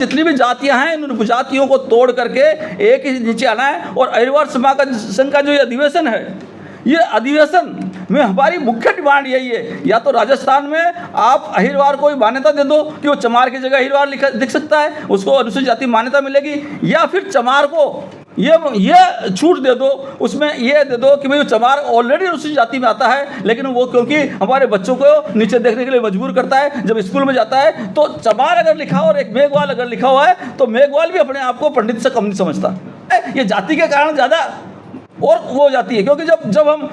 जितनी भी जातियां हैं इन उपजातियों को तोड़ करके एक ही नीचे आना है। और अहिरवार संघ का जो ये अधिवेशन है, ये अधिवेशन में हमारी मुख्य डिमांड यही है, या तो राजस्थान में आप अहिरवार को मान्यता दे दो कि वो चमार की जगह अहिरवार दिख सकता है, उसको अनुसूचित जाति मान्यता मिलेगी, या फिर चमार को ये छूट दे दो, उसमें ये दे दो कि भाई चमार ऑलरेडी अनुसूचित जाति में आता है, लेकिन वो क्योंकि हमारे बच्चों को नीचे देखने के लिए मजबूर करता है, जब स्कूल में जाता है तो चमार अगर लिखा हो और एक मेघवाल अगर लिखा हुआ है तो मेघवाल भी अपने आप को पंडित से कम नहीं समझता। ये जाति के कारण ज़्यादा और वो हो जाती है, क्योंकि जब हम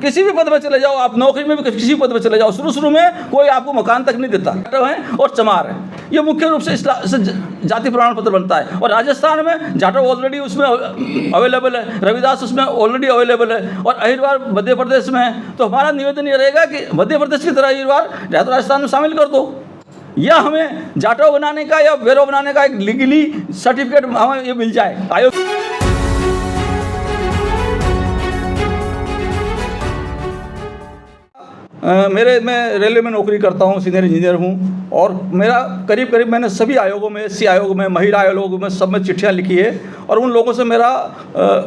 किसी भी पद में चले जाओ, आप नौकरी में भी किसी पद में चले जाओ, शुरू में कोई आपको मकान तक नहीं देता है, और चमार है, ये मुख्य रूप से जाति प्रमाण पत्र बनता है। और राजस्थान में जाटव ऑलरेडी उसमें अवेलेबल है, रविदास उसमें ऑलरेडी अवेलेबल है, और अहिरवार मध्य प्रदेश में है। तो हमारा निवेदन ये रहेगा कि मध्य प्रदेश की तरह अहिरवार राजस्थान में शामिल कर दो, या हमें जाटव बनाने का या वेरो बनाने का एक लीगली सर्टिफिकेट हमें ये मिल जाए। आयोग मैं रेलवे में नौकरी करता हूँ, सीनियर इंजीनियर हूँ, और मेरा करीब मैंने सभी आयोगों में, एससी आयोग में, महिला आयोगों में, सब में चिट्ठियाँ लिखी है, और उन लोगों से मेरा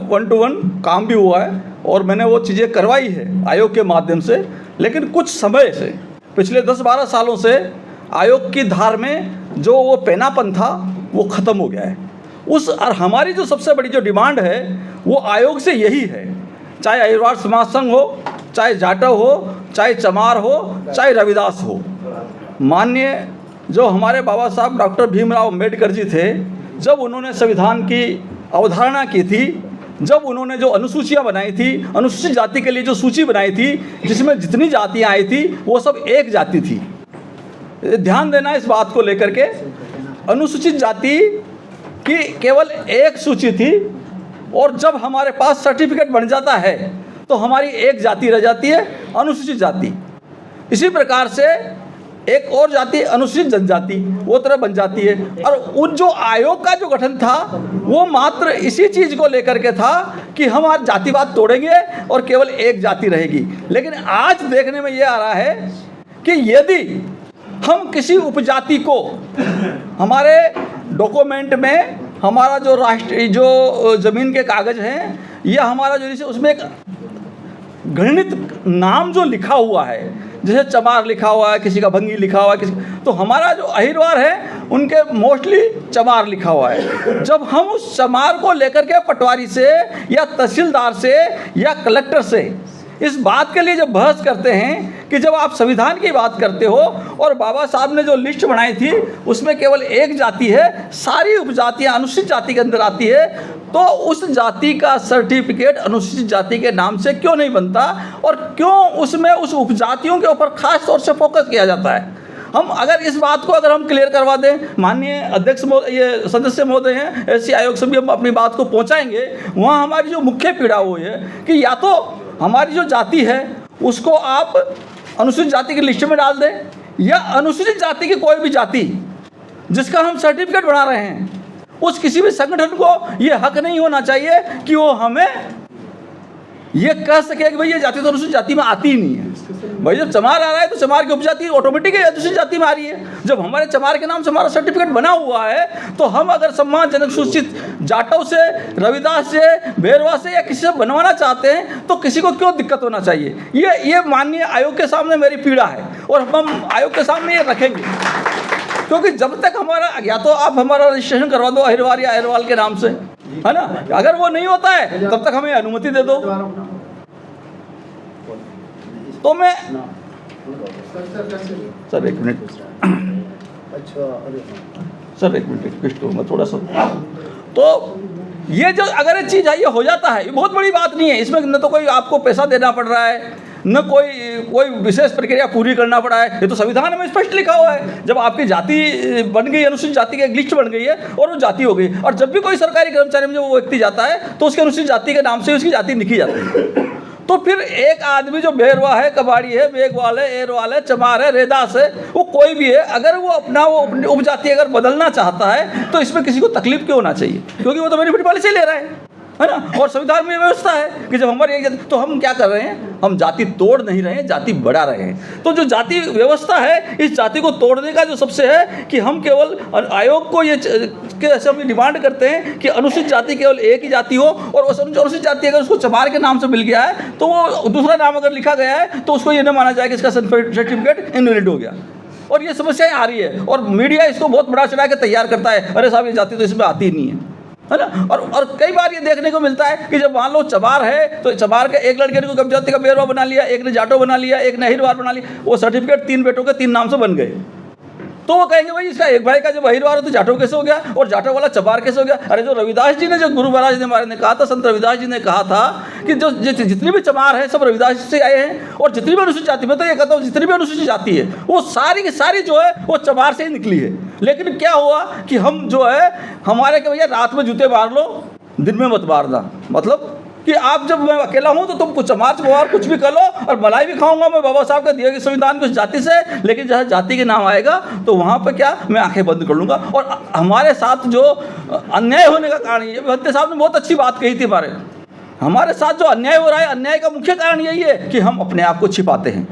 1-to-1 काम भी हुआ है, और मैंने वो चीज़ें करवाई है आयोग के माध्यम से। लेकिन कुछ समय से, पिछले 10-12 सालों से आयोग की धार में जो वो पैनापन था वो ख़त्म हो गया है। और हमारी जो सबसे बड़ी जो डिमांड है वो आयोग से यही है, चाहे अहिरवार समाज संघ हो, चाहे जाटव हो, चाहे चमार हो, चाहे रविदास हो। माननीय जो हमारे बाबा साहब डॉक्टर भीमराव अम्बेडकर जी थे, जब उन्होंने संविधान की अवधारणा की थी, जब उन्होंने जो अनुसूचियाँ बनाई थी, अनुसूचित जाति के लिए जो सूची बनाई थी जिसमें जितनी जातियाँ आई थी वो सब एक जाति थी। ध्यान देना इस बात को लेकर के, अनुसूचित जाति की केवल एक सूची थी, और जब हमारे पास सर्टिफिकेट बन जाता है तो हमारी एक जाति रह जाती है, अनुसूचित जाति। इसी प्रकार से एक और जाति अनुसूचित जनजाति वो तरह बन जाती है। और उन जो आयोग का जो गठन था वो मात्र इसी चीज़ को लेकर के था कि हम आज जातिवाद तोड़ेंगे और केवल एक जाति रहेगी। लेकिन आज देखने में ये आ रहा है कि यदि हम किसी उपजाति को हमारे डॉक्यूमेंट में, हमारा जो जो ज़मीन के कागज़ हैं, या हमारा जो जैसे उसमें एक घृणित नाम जो लिखा हुआ है, जैसे चमार लिखा हुआ है, किसी का भंगी लिखा हुआ है, किसी, तो हमारा जो अहिरवार है उनके मोस्टली चमार लिखा हुआ है। जब हम उस चमार को लेकर के पटवारी से या तहसीलदार से या कलेक्टर से इस बात के लिए जब बहस करते हैं कि जब आप संविधान की बात करते हो और बाबा साहब ने जो लिस्ट बनाई थी उसमें केवल एक जाति है, सारी उपजातियाँ अनुसूचित जाति के अंदर आती है, तो उस जाति का सर्टिफिकेट अनुसूचित जाति के नाम से क्यों नहीं बनता, और क्यों उसमें उस उपजातियों के ऊपर खास तौर से फोकस किया जाता है। हम अगर इस बात को अगर हम क्लियर करवा दें, माननीय अध्यक्ष ये सदस्य महोदय हैं, एससी आयोग से भी हम अपनी बात को पहुंचाएंगे। वहाँ हमारी जो मुख्य पीड़ा वो है कि या तो हमारी जो जाति है उसको आप अनुसूचित जाति की लिस्ट में डाल दें, या अनुसूचित जाति की कोई भी जाति जिसका हम सर्टिफिकेट बना रहे हैं उस किसी भी संगठन को ये हक नहीं होना चाहिए कि वो हमें ये कह सके कि भाई ये जाति तो अनुसूचित जाति में आती ही नहीं है। भाई जब चमार आ रहा है तो चमार की उपजाति ऑटोमेटिक अनुसूचित जाति में आ रही है। जब हमारे चमार के नाम से हमारा सर्टिफिकेट बना हुआ है तो हम अगर सम्मानजनक सूचित जाटव से, रविदास से, भेरवा से या किसी से बनवाना चाहते हैं तो किसी को क्यों दिक्कत होना चाहिए। ये माननीय आयोग के सामने मेरी पीड़ा है, और हम आयोग के सामने ये रखेंगे, क्योंकि जब तक हमारा, या तो आप हमारा रजिस्ट्रेशन करवा दो अहिरवार या अहिरवाल के नाम से, है ना, अगर वो नहीं होता है तब तक हमें अनुमति दे दो। तो मैं सर एक मिनट मैं थोड़ा सा, तो ये जो अगर ये चीज़ है ये हो जाता है, ये बहुत बड़ी बात नहीं है। इसमें न तो कोई आपको पैसा देना पड़ रहा है, न कोई विशेष प्रक्रिया पूरी करना पड़ा है। ये तो संविधान में स्पष्ट लिखा हुआ है, जब आपकी जाति बन गई, अनुसूचित जाति की एक लिस्ट बन गई है और वो जाति हो गई, और जब भी कोई सरकारी कर्मचारी में जो वो व्यक्ति जाता है तो उसके अनुसूचित जाति के नाम से उसकी जाति लिखी जाती है। तो फिर एक आदमी जो भेरवा है, कबाड़ी है, मेघवाल है, एरवाल है, चमार है, रेदास है, वो कोई भी है, अगर वो अपना वो उपजाति अगर बदलना चाहता है तो इसमें किसी को तकलीफ क्यों होना चाहिए, क्योंकि वो तो बेनिफिट पॉलिसी ले रहा है। है ना। और संविधान में व्यवस्था है कि जब हमारी एक जाति, तो हम क्या कर रहे हैं, हम जाति तोड़ नहीं रहे हैं, जाति बढ़ा रहे हैं। तो जो जाति व्यवस्था है, इस जाति को तोड़ने का जो सबसे है कि हम केवल आयोग को ये कैसे हम डिमांड करते हैं कि अनुसूचित जाति केवल एक ही जाति हो, और उस अनुसूचित जाति अगर उसको चमार के नाम से मिल गया है तो वो दूसरा नाम अगर लिखा गया है तो उसको ये न माना जाए कि इसका सर्टिफिकेट इनवैलिड हो गया। और ये समस्याएं आ रही है और मीडिया इसको बहुत बड़ा चढ़ा के तैयार करता है, अरे साहब ये जाति तो इसमें आती ही नहीं है ना। और कई बार ये देखने को मिलता है कि जब मान लो चमार है तो चमार के एक लड़के ने को कम जाति का बेरवा बना लिया, एक ने जाटो बना लिया, एक ने अहिरवार बना लिया, वो सर्टिफिकेट 3 बेटों के 3 नाम से बन गए। तो वो कहेंगे भाई इसका एक भाई का जब अहिरवार हो तो जाटो कैसे हो गया और जाटो वाला चमार कैसे हो गया। अरे जो रविदास जी ने, जो गुरु महाराज ने हमारे ने कहा था, संत रविदास जी ने कहा था कि जो जितनी भी चमार है सब रविदास जी से आए हैं, और जितनी भी अनुसूचित जाति, मैं तो ये कहता हूँ जितनी भी अनुसूचित जाति है वो सारी की सारी जो है वो चमार से ही निकली है। लेकिन क्या हुआ कि हम जो है हमारे के भैया रात में जूते मार लो, दिन में मत मारना, मतलब कि आप जब मैं अकेला हूं तो तुम कुछ चमार चमार कुछ भी कर लो, और मलाई भी खाऊंगा मैं बाबा साहब का दिए गए संविधान की उस जाति से, लेकिन जहाँ जाति के नाम आएगा तो वहाँ पर क्या मैं आंखें बंद कर लूँगा। और हमारे साथ जो अन्याय होने का कारण ये भत्ते साहब ने बहुत अच्छी बात कही थी, हमारे साथ जो अन्याय हो रहा है, अन्याय का मुख्य कारण यही है कि हम अपने आप को छिपाते हैं।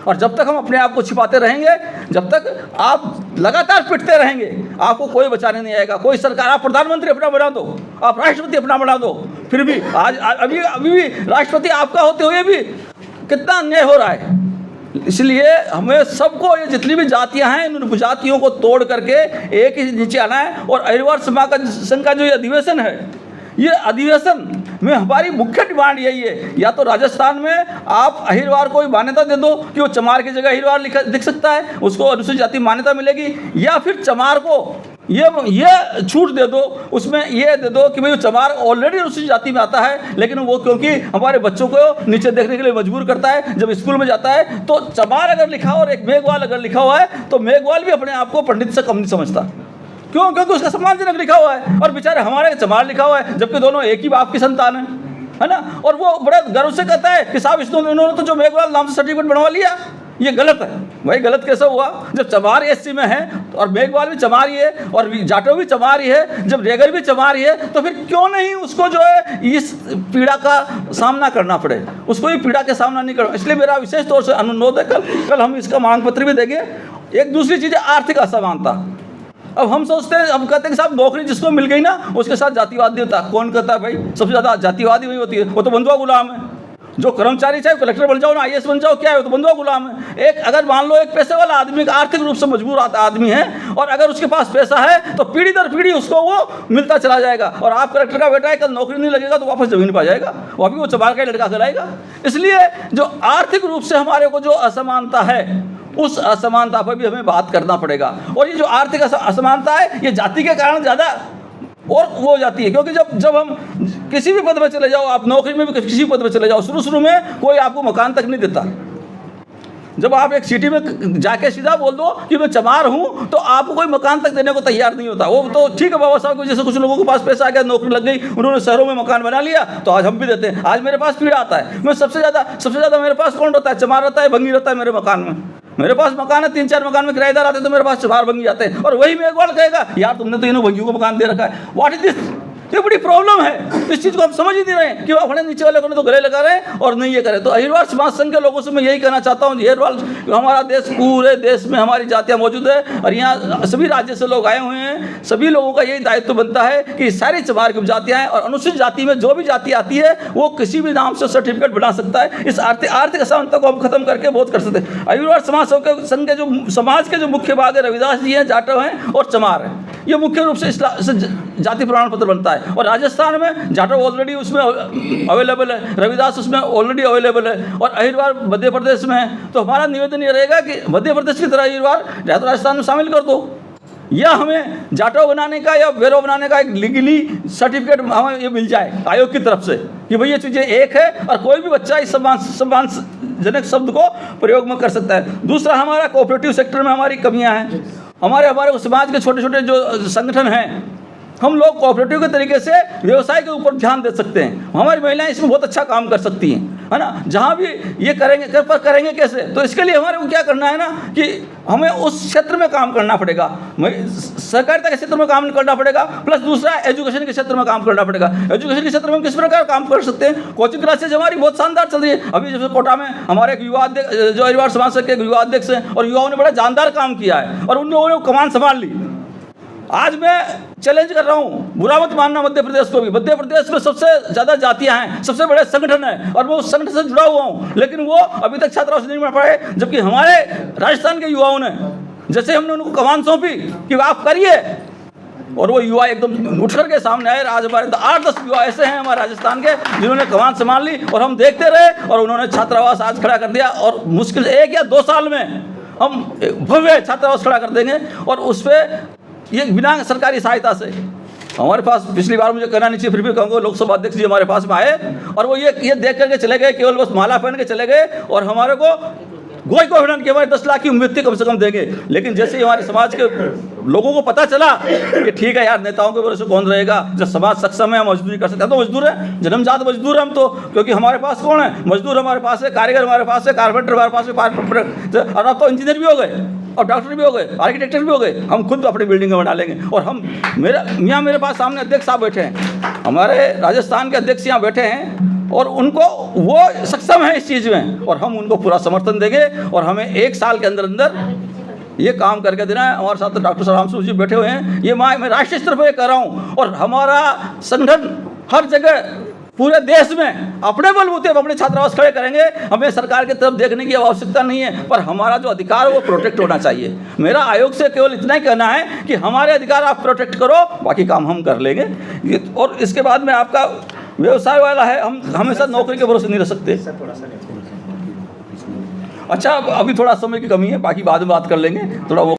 और जब तक हम अपने आप को छिपाते रहेंगे, जब तक आप लगातार पिटते रहेंगे, आपको कोई बचाने नहीं आएगा। कोई सरकार, आप प्रधानमंत्री अपना बना दो, आप राष्ट्रपति अपना बना दो, फिर भी आज अभी भी राष्ट्रपति आपका होते हुए भी कितना अन्याय हो रहा है। इसलिए हमें सबको, ये जितनी भी जातियां हैं, इन उपजातियों को तोड़ करके एक ही नीचे आना है। और अहिरवार समाज संघ का जो ये अधिवेशन है, ये अधिवेशन में हमारी मुख्य डिमांड यही है, या तो राजस्थान में आप अहिरवार को मान्यता दे दो कि वो चमार की जगह अहिरवार दिख सकता है, उसको अनुसूचित जाति मान्यता मिलेगी, या फिर चमार को ये छूट दे दो, उसमें ये दे दो कि भाई चमार ऑलरेडी अनुसूचित जाति में आता है, लेकिन वो क्योंकि हमारे बच्चों को नीचे देखने के लिए मजबूर करता है, जब स्कूल में जाता है तो चमार अगर लिखा हो और एक मेघवाल अगर लिखा हुआ है तो मेघवाल भी अपने आप को पंडित से कम नहीं समझता। क्यों? क्योंकि उसका सम्मानजनक लिखा हुआ है, और बेचारे हमारे चमार लिखा हुआ है, जबकि दोनों एक ही बाप की संतान है ना। और वो बड़े गर्व से कहता है कि साहब इन्होंने तो जो मेघवाल नाम से सर्टिफिकेट बनवा लिया, ये गलत है। भाई गलत कैसे हुआ? जब चमार एससी में है और मेघवाल भी चमार ही है और जाटो भी चमार ही है, जब रेगर भी चमार ही है, तो फिर क्यों नहीं उसको जो है इस पीड़ा का सामना करना पड़े, उसको ये पीड़ा का सामना नहीं करना। इसलिए मेरा विशेष तौर से अनुरोध है, कल हम इसका मांग पत्र भी देंगे। एक दूसरी चीज़ है आर्थिक असमानता। अब हम सोचते हैं, हम कहते हैं कि साहब नौकरी जिसको मिल गई ना उसके साथ जातिवाद नहीं होता। कौन कहता है भाई? सबसे ज़्यादा जातिवादी वही होती है, वो तो बंधुआ गुलाम है। जो कर्मचारी चाहे कलेक्टर बन जाओ ना, IAS बन जाओ, क्या है, वो तो बंधुआ गुलाम है। एक अगर मान लो एक पैसे वाला आदमी, आर्थिक रूप से मजबूर आदमी है, और अगर उसके पास पैसा है तो पीढ़ी दर पीढ़ी उसको वो मिलता चला जाएगा। और आप कलेक्टर का बेटा है, कल नौकरी नहीं लगेगा तो वापस जमीन पा जाएगा, वो अभी वो चमार का लड़का कहलाएगा। इसलिए जो आर्थिक रूप से हमारे को जो असमानता है, उस असमानता पर भी हमें बात करना पड़ेगा। और ये जो आर्थिक असमानता है, ये जाति के कारण ज़्यादा और वो हो जाती है, क्योंकि जब हम किसी भी पद में चले जाओ, आप नौकरी में भी किसी पद में चले जाओ, शुरू में कोई आपको मकान तक नहीं देता। जब आप एक सिटी में जाके सीधा बोल दो कि मैं चमार हूँ, तो आपको कोई मकान तक देने को तैयार नहीं होता। वो तो ठीक है बाबा साहब, जैसे कुछ लोगों के पास पैसा आ गया, नौकरी लग गई, उन्होंने शहरों में मकान बना लिया, तो आज हम भी देते हैं। आज मेरे पास पीड़ा आता है, मैं सबसे ज़्यादा मेरे पास कौन रहता है? चमार रहता है, भंगी रहता है मेरे मकान में। मेरे पास मकान है, 3-4 मकान में किराएदार आते हैं, तो मेरे पास चमार भंगी आते हैं। और वही मेघवाल कहेगा यार तुमने तो इन्हों भंगियों को मकान दे रखा है। What is this? ये बड़ी प्रॉब्लम है। इस चीज़ को हम समझ ही नहीं रहे कि अपने नीचे वाले को तो गले लगा रहे हैं और नहीं ये करें। तो अहिरवार समाज संघ के लोगों से मैं यही कहना चाहता हूँ, अहिरवार हमारा देश, पूरे देश में हमारी जातियाँ मौजूद है और यहाँ सभी राज्य से लोग आए हुए हैं। सभी लोगों का यही दायित्व बनता है कि सारी चमार की जातियाँ हैं, और अनुसूचित जाति में जो भी जाति आती है वो किसी भी नाम से सर्टिफिकेट बना सकता है। इस आर्थिक असमानता को हम खत्म करके बहुत कर सकते हैं। अहिरवार समाज संघ के जो समाज के जो मुख्य भाग है, रविदास जी हैं, जाटव हैं और चमार हैं। ये मुख्य रूप से जाति प्रमाण पत्र बनता है। और राजस्थान में जाटव ऑलरेडी उसमें अवेलेबल है, रविदास उसमें ऑलरेडी अवेलेबल है, और अहिरवार मध्य प्रदेश में है। तो हमारा निवेदन ये रहेगा कि मध्य प्रदेश की तरह अहिरवार या तो राजस्थान में शामिल कर दो, या हमें जाटव बनाने का या वेरो बनाने का एक लीगली सर्टिफिकेट हमें ये मिल जाए आयोग की तरफ से कि भाई ये चीज़ें एक है और कोई भी बच्चा इस सम्मानजनक शब्द को प्रयोग में कर सकता है। दूसरा, हमारा कोऑपरेटिव सेक्टर में हमारी कमियां हैं। हमारे समाज के छोटे छोटे जो संगठन हैं, हम लोग कोऑपरेटिव के तरीके से व्यवसाय के ऊपर ध्यान दे सकते हैं। हमारी महिलाएं इसमें बहुत अच्छा काम कर सकती हैं, है ना। जहाँ भी ये करेंगे पर करेंगे कैसे, तो इसके लिए हमारे को क्या करना है ना कि हमें उस क्षेत्र में काम करना पड़ेगा, सहकारिता के क्षेत्र में काम करना पड़ेगा, प्लस दूसरा एजुकेशन के क्षेत्र में काम करना पड़ेगा। एजुकेशन के क्षेत्र में हम किस प्रकार काम कर सकते हैं, कोचिंग क्लासेज हमारी बहुत शानदार चल रही है। अभी जैसे कोटा में हमारे एक युवा अध्यक्ष, जो हरिवार समाज से एक युवा अध्यक्ष हैं, और युवाओं ने बड़ा जानदार काम किया है और उन लोगों ने कमान संभाल ली। आज मैं चैलेंज कर रहा हूँ, बुरा मत मानना मध्य प्रदेश को भी। मध्य प्रदेश में सबसे ज़्यादा जातियाँ हैं, सबसे बड़े संगठन है, और मैं उस संगठन से जुड़ा हुआ हूँ, लेकिन वो अभी तक छात्राओं से नहीं मिल पाए। जबकि हमारे राजस्थान के युवाओं ने, जैसे हमने उनको कमान सौंपी कि आप करिए, और वो युवा एकदम उठ कर के सामने आए। आज हमारे 8-10 युवा ऐसे हैं हमारे राजस्थान के जिन्होंने कमान संभाल ली, और हम देखते रहे, और उन्होंने छात्रावास आज खड़ा कर दिया। और मुश्किल से 1 या 2 साल में हम भव्य छात्रावास खड़ा कर देंगे, और उस पर ये बिना सरकारी सहायता से। हमारे पास पिछली बार, मुझे कहना नहीं चाहिए फिर भी कहूँगा, लोकसभा अध्यक्ष जी हमारे पास में आए, और वो ये देख करके चले गए, केवल बस माला पहन के चले गए, और हमारे को गोई कॉन्फिडेंस कि हमारे 10 लाख की उम्मीद थी कम से कम देंगे। लेकिन जैसे ही हमारे समाज के लोगों को पता चला कि ठीक है यार, नेताओं के भरोसे कौन रहेगा, जब समाज सक्षम है, हम मजदूरी कर सकते हैं, तो मजदूर है, जन्मजात मजदूर हम तो। क्योंकि हमारे पास कौन है, मजदूर हमारे पास है, कारीगर हमारे पास है, कारपेंटर हमारे पास है, और अब तो इंजीनियर भी हो गए, और डॉक्टर भी हो गए, आर्किटेक्चर भी हो गए। हम खुद अपनी बिल्डिंग बना लेंगे। और हम मेरे पास सामने अध्यक्ष साहब बैठे हैं, हमारे राजस्थान के अध्यक्ष यहाँ बैठे हैं, और उनको वो सक्षम है इस चीज़ में, और हम उनको पूरा समर्थन देंगे। और हमें 1 साल के अंदर अंदर ये काम करके देना है। हमारे साथ डॉक्टर राम सूर जी बैठे हुए हैं, ये मैं राष्ट्रीय स्तर पर कर रहा हूँ। और हमारा संगठन हर जगह पूरे देश में अपने बलबूते पर अपने छात्रावास खड़े करेंगे। हमें सरकार की तरफ देखने की आवश्यकता नहीं है, पर हमारा जो अधिकार है वो प्रोटेक्ट होना चाहिए। मेरा आयोग से केवल इतना ही कहना है कि हमारे अधिकार आप प्रोटेक्ट करो, बाकी काम हम कर लेंगे। और इसके बाद में आपका व्यवसाय वाला है, हम हमेशा नौकरी के भरोसे नहीं रह सकते। अच्छा, अभी थोड़ा समय की कमी है, बाकी बाद में बात कर लेंगे थोड़ा वो